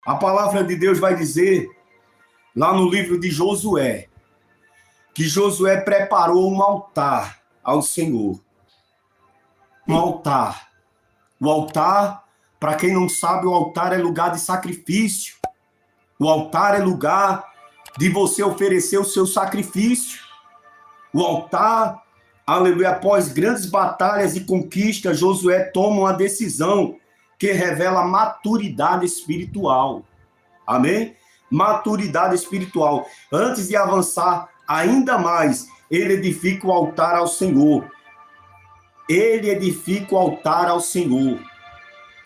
A palavra de Deus vai dizer, lá no livro de Josué, que Josué preparou um altar ao Senhor. Um altar. O altar, para quem não sabe, o altar é lugar de sacrifício. O altar é lugar de você oferecer o seu sacrifício. O altar, aleluia, após grandes batalhas e conquistas, Josué toma uma decisão que revela maturidade espiritual. Amém? Maturidade espiritual. Antes de avançar ainda mais, ele edifica o altar ao Senhor. Ele edifica o altar ao Senhor.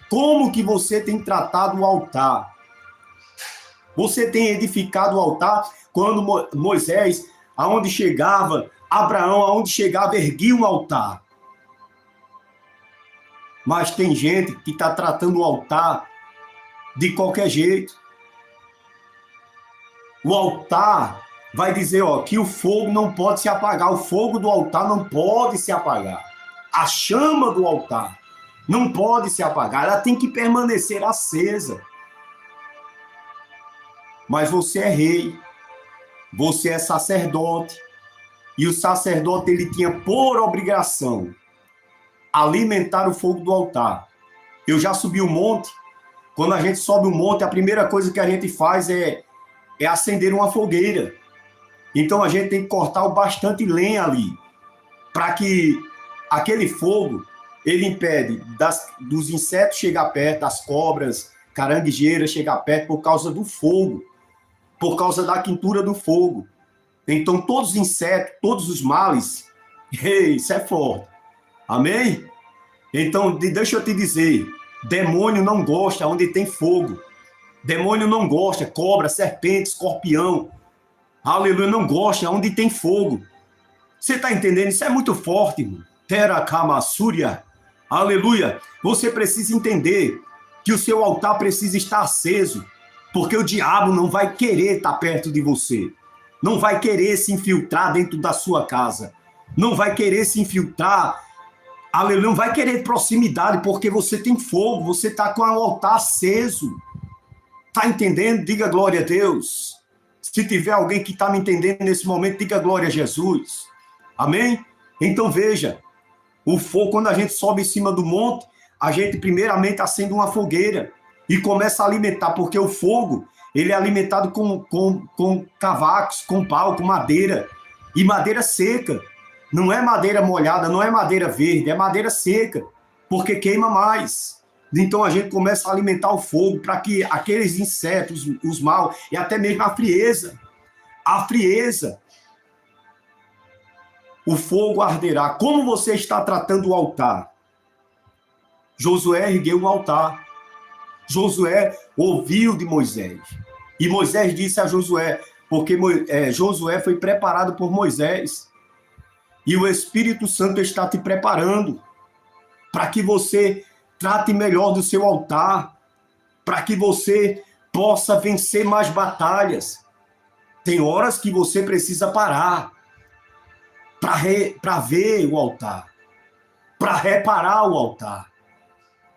Como que você tem tratado o altar? Você tem edificado o altar quando Moisés, aonde chegava, Abraão, aonde chegava, erguia um altar. Mas tem gente que está tratando o altar de qualquer jeito. O altar vai dizer que o fogo não pode se apagar. O fogo do altar não pode se apagar. A chama do altar não pode se apagar. Ela tem que permanecer acesa. Mas você é rei. Você é sacerdote. E o sacerdote, ele tinha por obrigação alimentar o fogo do altar. Eu já subi o monte. Quando a gente sobe o monte, a primeira coisa que a gente faz é acender uma fogueira. Então a gente tem que cortar bastante lenha ali, para que aquele fogo, ele impede dos insetos chegar perto, das cobras, caranguejeiras chegar perto por causa do fogo, por causa da quentura do fogo. Então todos os insetos, todos os males, isso é forte. Amém? Então, deixa eu te dizer, demônio não gosta onde tem fogo. Demônio não gosta, cobra, serpente, escorpião. Aleluia, não gosta onde tem fogo. Você está entendendo? Isso é muito forte, irmão. Teracamassúria. Aleluia. Você precisa entender que o seu altar precisa estar aceso, porque o diabo não vai querer estar perto de você. Não vai querer se infiltrar dentro da sua casa. Não vai querer se infiltrar. Aleluia, não vai querer proximidade, porque você tem fogo, você está com o altar aceso. Está entendendo? Diga glória a Deus. Se tiver alguém que está me entendendo nesse momento, diga glória a Jesus. Amém? Então veja, o fogo, quando a gente sobe em cima do monte, a gente primeiramente acende uma fogueira e começa a alimentar, porque o fogo, ele é alimentado com cavacos, com pau, com madeira, e madeira seca. Não é madeira molhada, não é madeira verde, é madeira seca, porque queima mais. Então a gente começa a alimentar o fogo para que aqueles insetos, os maus, e até mesmo a frieza, o fogo arderá. Como você está tratando o altar? Josué ergueu um altar. Josué ouviu de Moisés. E Moisés disse a Josué, porque Josué foi preparado por Moisés. E o Espírito Santo está te preparando para que você trate melhor do seu altar, para que você possa vencer mais batalhas. Tem horas que você precisa parar para ver o altar, para reparar o altar.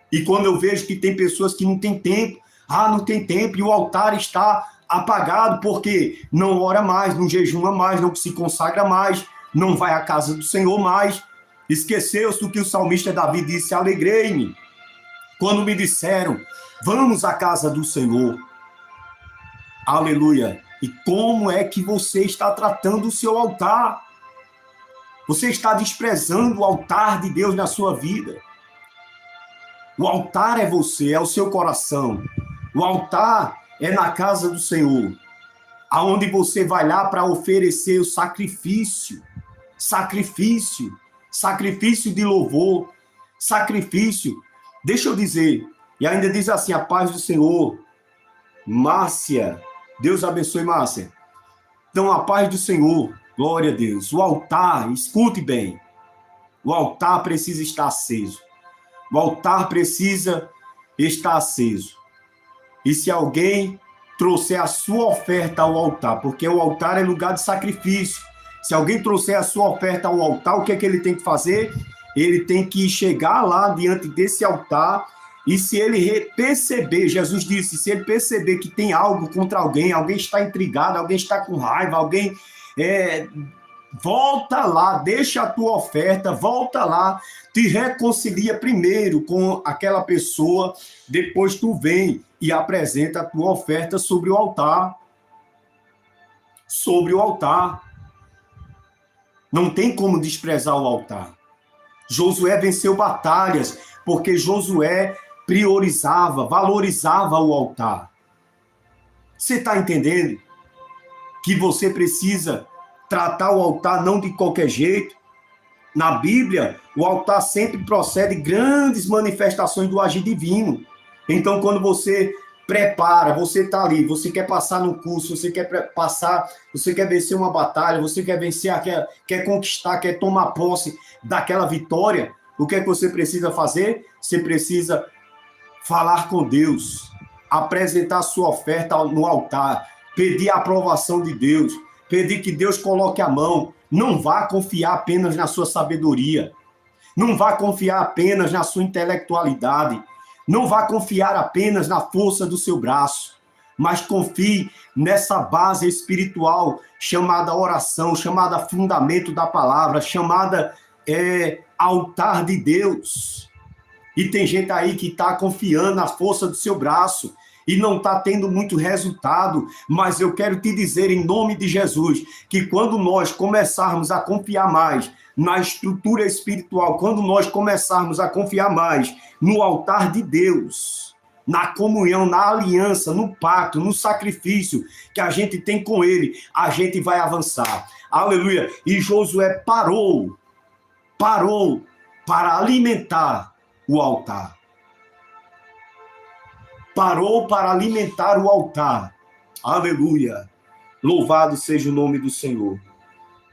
E quando eu vejo que tem pessoas que não têm tempo, não tem tempo, e o altar está apagado porque não ora mais, não jejuma mais, não se consagra mais, não vai à casa do Senhor mais. Esqueceu-se do que o salmista Davi disse: alegrei-me quando me disseram, vamos à casa do Senhor. Aleluia. E como é que você está tratando o seu altar? Você está desprezando o altar de Deus na sua vida. O altar é você, é o seu coração. O altar é na casa do Senhor, aonde você vai lá para oferecer o sacrifício de louvor, sacrifício. Deixa eu dizer, e ainda diz assim, a paz do Senhor. Márcia, Deus abençoe, Márcia. Então, a paz do Senhor, glória a Deus. O altar, escute bem, o altar precisa estar aceso. O altar precisa estar aceso. E se alguém trouxer a sua oferta ao altar, porque o altar é lugar de sacrifício, se alguém trouxer a sua oferta ao altar, o que é que ele tem que fazer? Ele tem que chegar lá diante desse altar E se ele perceber, Jesus disse, se ele perceber que tem algo contra alguém, alguém está intrigado, alguém está com raiva, alguém... volta lá, deixa a tua oferta, volta lá, te reconcilia primeiro com aquela pessoa, depois tu vem e apresenta a tua oferta sobre o altar. Sobre o altar. Não tem como desprezar o altar. Josué venceu batalhas, porque Josué priorizava, valorizava o altar. Você está entendendo? Que você precisa tratar o altar não de qualquer jeito. Na Bíblia, o altar sempre procede grandes manifestações do agir divino. Então, quando você prepara, você está ali, você quer passar no curso, você quer passar, você quer vencer uma batalha, você quer vencer, quer conquistar, quer tomar posse daquela vitória, o que é que você precisa fazer? Você precisa falar com Deus, apresentar sua oferta no altar, pedir a aprovação de Deus, pedir que Deus coloque a mão. Não vá confiar apenas na sua sabedoria. Não vá confiar apenas na sua intelectualidade. Não vá confiar apenas na força do seu braço. Mas confie nessa base espiritual chamada oração, chamada fundamento da palavra, chamada altar de Deus. E tem gente aí que está confiando na força do seu braço e não está tendo muito resultado, mas eu quero te dizer em nome de Jesus, que quando nós começarmos a confiar mais na estrutura espiritual, quando nós começarmos a confiar mais no altar de Deus, na comunhão, na aliança, no pacto, no sacrifício que a gente tem com Ele, a gente vai avançar. Aleluia! E Josué parou para alimentar o altar. Parou para alimentar o altar. Aleluia! Louvado seja o nome do Senhor.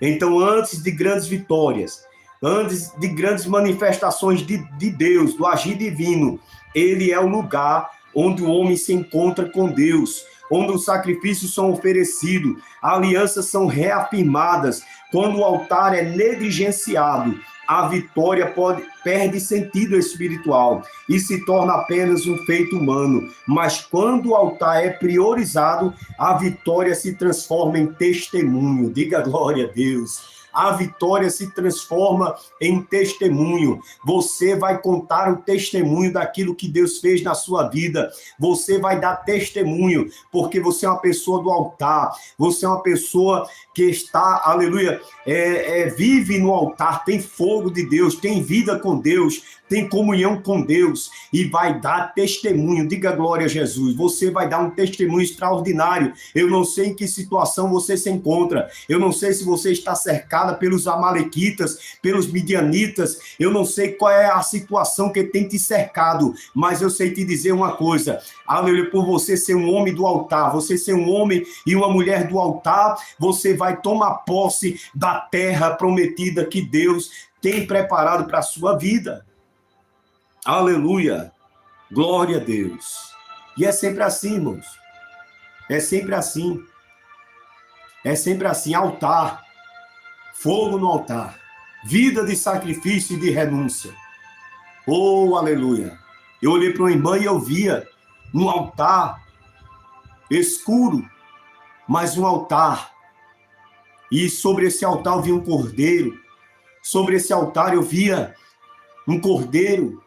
Então, antes de grandes vitórias, antes de grandes manifestações de Deus, do agir divino, ele é o lugar onde o homem se encontra com Deus, onde os sacrifícios são oferecidos, alianças são reafirmadas. Quando o altar é negligenciado, a vitória perde sentido espiritual e se torna apenas um feito humano. Mas quando o altar é priorizado, a vitória se transforma em testemunho. Diga glória a Deus. A vitória se transforma em testemunho. Você vai contar o testemunho daquilo que Deus fez na sua vida. Você vai dar testemunho, porque você é uma pessoa do altar. Você é uma pessoa que está, aleluia, vive no altar, tem fogo de Deus, tem vida com Deus, tem comunhão com Deus e vai dar testemunho. Diga glória a Jesus. Você vai dar um testemunho extraordinário. Eu não sei em que situação você se encontra. Eu não sei se você está cercada pelos amalequitas, pelos midianitas. Eu não sei qual é a situação que tem te cercado, mas eu sei te dizer uma coisa. Aleluia, por você ser um homem do altar, você ser um homem e uma mulher do altar, você vai tomar posse da terra prometida que Deus tem preparado para a sua vida. Aleluia, glória a Deus. E é sempre assim, irmãos. É sempre assim. É sempre assim, altar. Fogo no altar. Vida de sacrifício e de renúncia. Oh, aleluia. Eu olhei para uma irmã e eu via um altar escuro, mas um altar. E sobre esse altar eu via um cordeiro. Sobre esse altar eu via um cordeiro.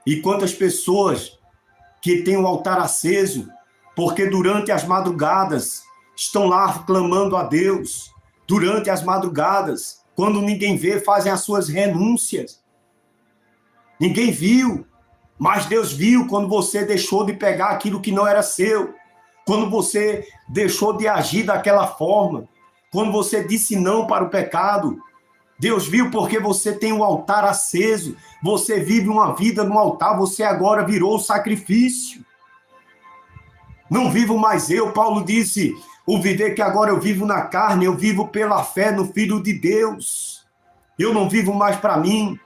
E quantas pessoas que têm o altar aceso, porque durante as madrugadas estão lá clamando a Deus. Durante as madrugadas, quando ninguém vê, fazem as suas renúncias. Ninguém viu, mas Deus viu quando você deixou de pegar aquilo que não era seu. Quando você deixou de agir daquela forma. Quando você disse não para o pecado. Deus viu porque você tem um altar aceso. Você vive uma vida no altar. Você agora virou sacrifício. Não vivo mais eu. Paulo disse, o viver que agora eu vivo na carne, eu vivo pela fé no Filho de Deus. Eu não vivo mais para mim.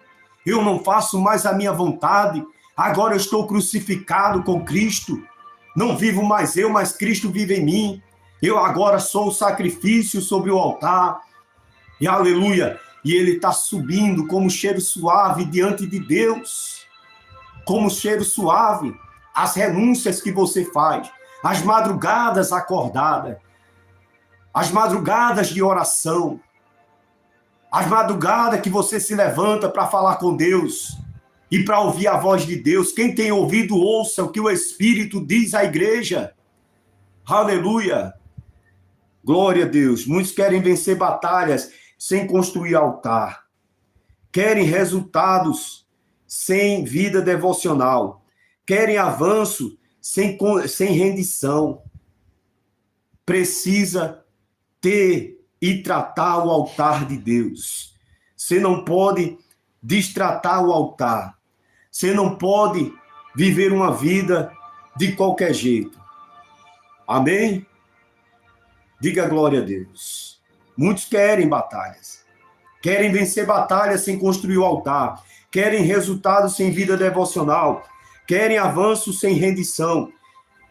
Eu não faço mais a minha vontade. Agora eu estou crucificado com Cristo. Não vivo mais eu, mas Cristo vive em mim. Eu agora sou o sacrifício sobre o altar. E aleluia. E ele está subindo como cheiro suave diante de Deus. como cheiro suave, as renúncias que você faz, as madrugadas acordadas, as madrugadas de oração, as madrugadas que você se levanta para falar com Deus e para ouvir a voz de Deus. Quem tem ouvido, ouça o que o Espírito diz à igreja. Aleluia! Glória a Deus. Muitos querem vencer batalhas sem construir altar. Querem resultados sem vida devocional. Querem avanço sem rendição. Precisa ter e tratar o altar de Deus. Você não pode destratar o altar. Você não pode viver uma vida de qualquer jeito. Amém? Diga glória a Deus. Muitos querem batalhas. Querem vencer batalhas sem construir o altar. Querem resultados sem vida devocional. Querem avanço sem rendição.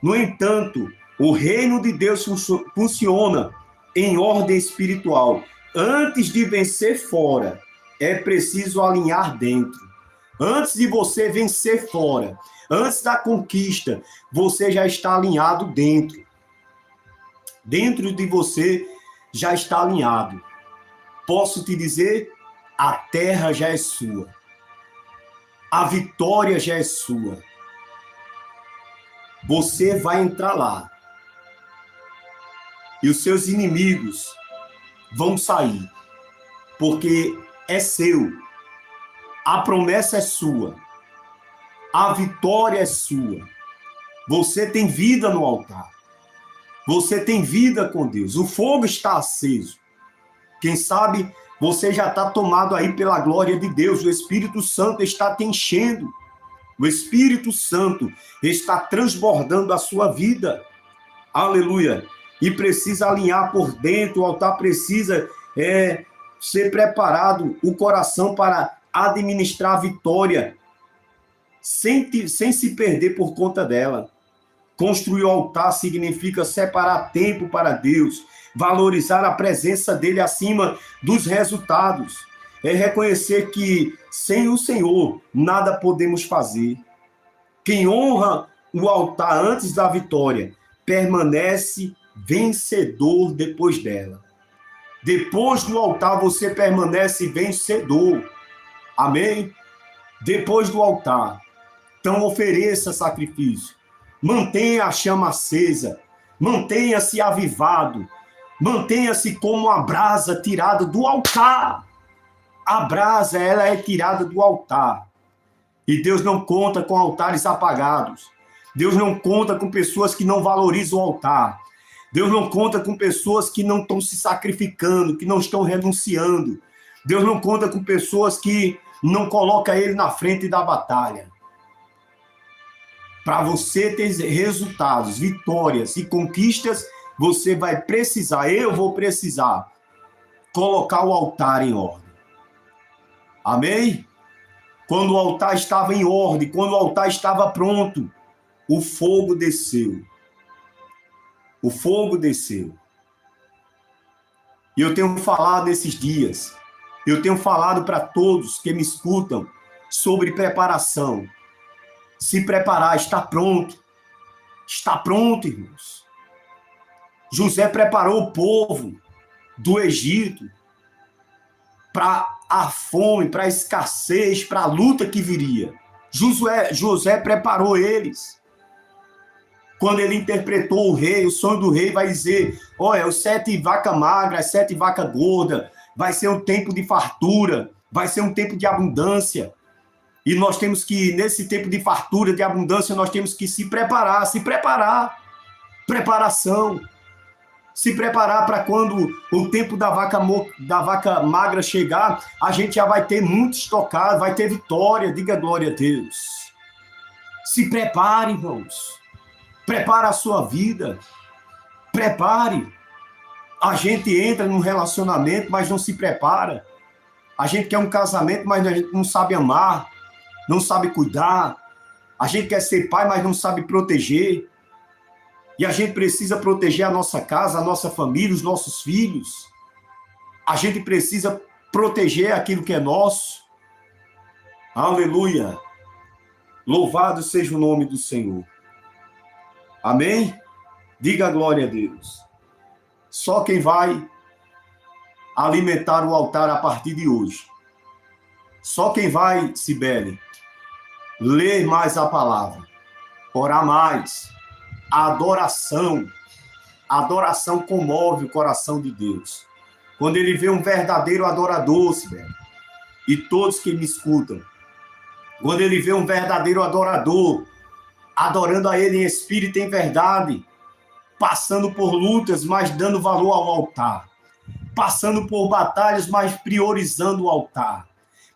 No entanto, o reino de Deus funciona em ordem espiritual. Antes de vencer fora, é preciso alinhar dentro. Antes de você vencer fora, antes da conquista, você já está alinhado dentro. Dentro de você já está alinhado. Posso te dizer, a terra já é sua. A vitória já é sua. Você vai entrar lá. E os seus inimigos vão sair. Porque é seu. A promessa é sua. A vitória é sua. Você tem vida no altar. Você tem vida com Deus. O fogo está aceso. Quem sabe você já está tomado aí pela glória de Deus. O Espírito Santo está te enchendo. O Espírito Santo está transbordando a sua vida. Aleluia. E precisa alinhar por dentro. O altar precisa ser preparado. O coração para administrar a vitória. Sem se perder por conta dela. Construir o altar significa separar tempo para Deus, valorizar a presença dele acima dos resultados. É reconhecer que sem o Senhor nada podemos fazer. Quem honra o altar antes da vitória permanece vencedor depois dela. Depois do altar você permanece vencedor. Amém? Depois do altar. Então ofereça sacrifício. Mantenha a chama acesa, mantenha-se avivado, mantenha-se como a brasa tirada do altar. A brasa, ela é tirada do altar. E Deus não conta com altares apagados. Deus não conta com pessoas que não valorizam o altar. Deus não conta com pessoas que não estão se sacrificando, que não estão renunciando. Deus não conta com pessoas que não colocam ele na frente da batalha. Para você ter resultados, vitórias e conquistas, você vai precisar, eu vou precisar, colocar o altar em ordem. Amém? Quando o altar estava em ordem, quando o altar estava pronto, o fogo desceu. O fogo desceu. E eu tenho falado esses dias, eu tenho falado para todos que me escutam sobre preparação. Se preparar, está pronto. Está pronto, irmãos. José preparou o povo do Egito para a fome, para a escassez, para a luta que viria. José preparou eles. Quando ele interpretou o rei, o sonho do rei, vai dizer, olha, os 7 vacas magras, as 7 vacas gordas, vai ser um tempo de fartura, vai ser um tempo de abundância. E nós temos que, nesse tempo de fartura, de abundância, nós temos que se preparar. Preparação. Se preparar para quando o tempo da vaca magra chegar, a gente já vai ter muito estocado, vai ter vitória. Diga glória a Deus. Se prepare, irmãos. Prepara a sua vida. Prepare. A gente entra num relacionamento, mas não se prepara. A gente quer um casamento, mas a gente não sabe amar. Não sabe cuidar. A gente quer ser pai, mas não sabe proteger. E a gente precisa proteger a nossa casa, a nossa família, os nossos filhos. A gente precisa proteger aquilo que é nosso. Aleluia. Louvado seja o nome do Senhor. Amém? Diga glória a Deus. Só quem vai alimentar o altar a partir de hoje. Só quem vai, Cibele, ler mais a palavra, orar mais. A adoração comove o coração de Deus. Quando ele vê um verdadeiro adorador, Cibele, e todos que me escutam, quando ele vê um verdadeiro adorador, adorando a ele em espírito e em verdade, passando por lutas, mas dando valor ao altar, passando por batalhas, mas priorizando o altar,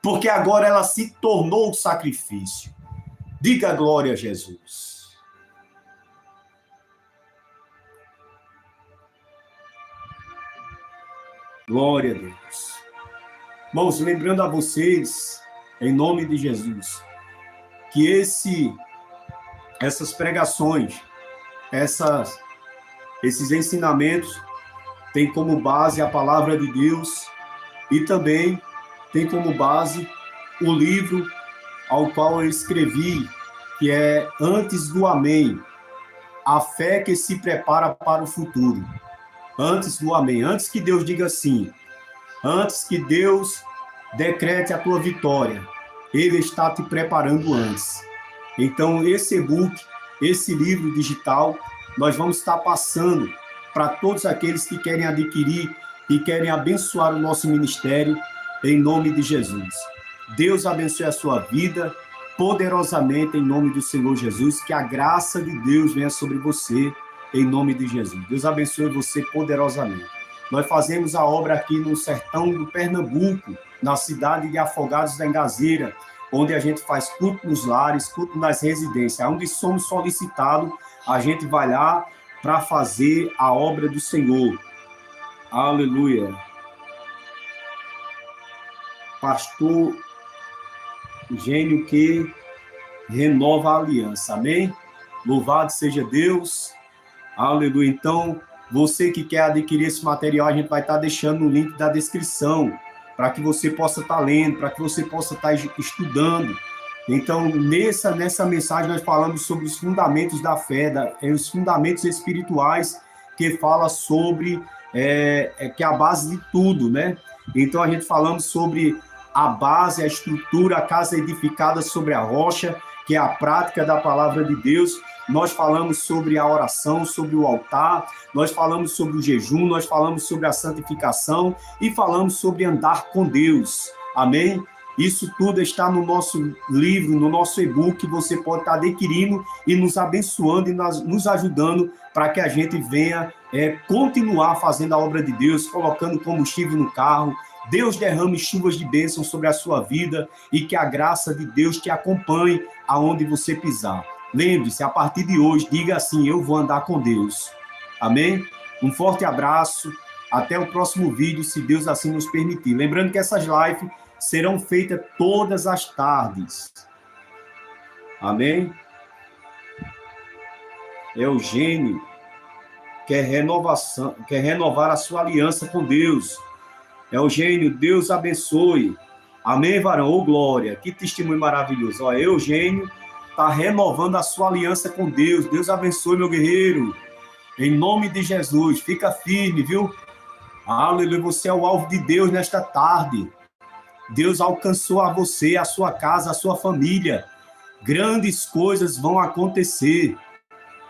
porque agora ela se tornou o sacrifício. Diga glória a Jesus. Glória a Deus. Irmãos, lembrando a vocês, em nome de Jesus, que essas pregações, esses ensinamentos têm como base a palavra de Deus e também tem como base o livro ao qual eu escrevi, que é Antes do Amém, a fé que se prepara para o futuro. Antes do Amém, antes que Deus diga sim, antes que Deus decrete a tua vitória, Ele está te preparando antes. Então, esse e-book, esse livro digital, nós vamos estar passando para todos aqueles que querem adquirir e querem abençoar o nosso ministério, em nome de Jesus. Deus abençoe a sua vida poderosamente, em nome do Senhor Jesus, que a graça de Deus venha sobre você, em nome de Jesus. Deus abençoe você poderosamente. Nós fazemos a obra aqui no sertão do Pernambuco, na cidade de Afogados da Engazeira, onde a gente faz culto nos lares, culto nas residências. Onde somos solicitados, a gente vai lá para fazer a obra do Senhor. Aleluia. Pastor Gênio que renova a aliança. Amém? Louvado seja Deus. Aleluia. Então, você que quer adquirir esse material, a gente vai estar deixando no link da descrição, para que você possa estar lendo, para que você possa estar estudando. Então, nessa mensagem, nós falamos sobre os fundamentos da fé, os fundamentos espirituais, que fala sobre, que é a base de tudo, né? Então, a gente falamos sobre a base, a estrutura, a casa edificada sobre a rocha, que é a prática da palavra de Deus. Nós falamos sobre a oração, sobre o altar, nós falamos sobre o jejum, nós falamos sobre a santificação e falamos sobre andar com Deus. Amém? Isso tudo está no nosso livro, no nosso e-book, que você pode estar adquirindo e nos abençoando e nos ajudando para que a gente venha continuar fazendo a obra de Deus, colocando combustível no carro. Deus derrame chuvas de bênção sobre a sua vida e que a graça de Deus te acompanhe aonde você pisar. Lembre-se, a partir de hoje, diga assim: eu vou andar com Deus. Amém? Um forte abraço. Até o próximo vídeo, se Deus assim nos permitir. Lembrando que essas lives serão feitas todas as tardes. Amém? Eugênio quer renovar a sua aliança com Deus. Eugênio, Deus abençoe. Amém, varão? Ô, glória. Que testemunho maravilhoso. Ó, Eugênio está renovando a sua aliança com Deus. Deus abençoe, meu guerreiro. Em nome de Jesus. Fica firme, viu? Aleluia. Você é o alvo de Deus nesta tarde. Deus alcançou a você, a sua casa, a sua família. Grandes coisas vão acontecer.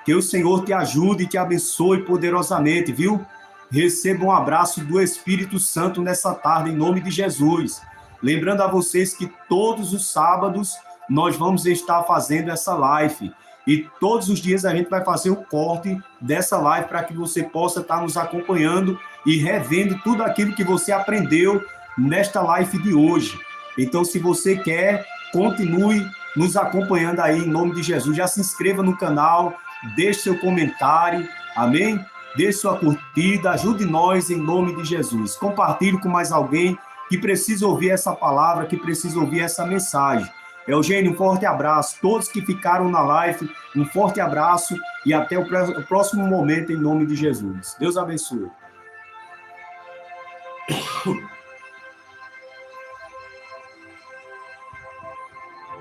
Que o Senhor te ajude e te abençoe poderosamente, viu? Receba um abraço do Espírito Santo nessa tarde, em nome de Jesus. Lembrando a vocês que todos os sábados nós vamos estar fazendo essa live. E todos os dias a gente vai fazer o corte dessa live para que você possa estar nos acompanhando e revendo tudo aquilo que você aprendeu nesta live de hoje. Então, se você quer, continue nos acompanhando aí, em nome de Jesus. Já se inscreva no canal, deixe seu comentário, amém? Deixe sua curtida, ajude nós em nome de Jesus. Compartilhe com mais alguém que precisa ouvir essa palavra, que precisa ouvir essa mensagem. Eugênio, um forte abraço. Todos que ficaram na live, um forte abraço e até o próximo momento em nome de Jesus. Deus abençoe.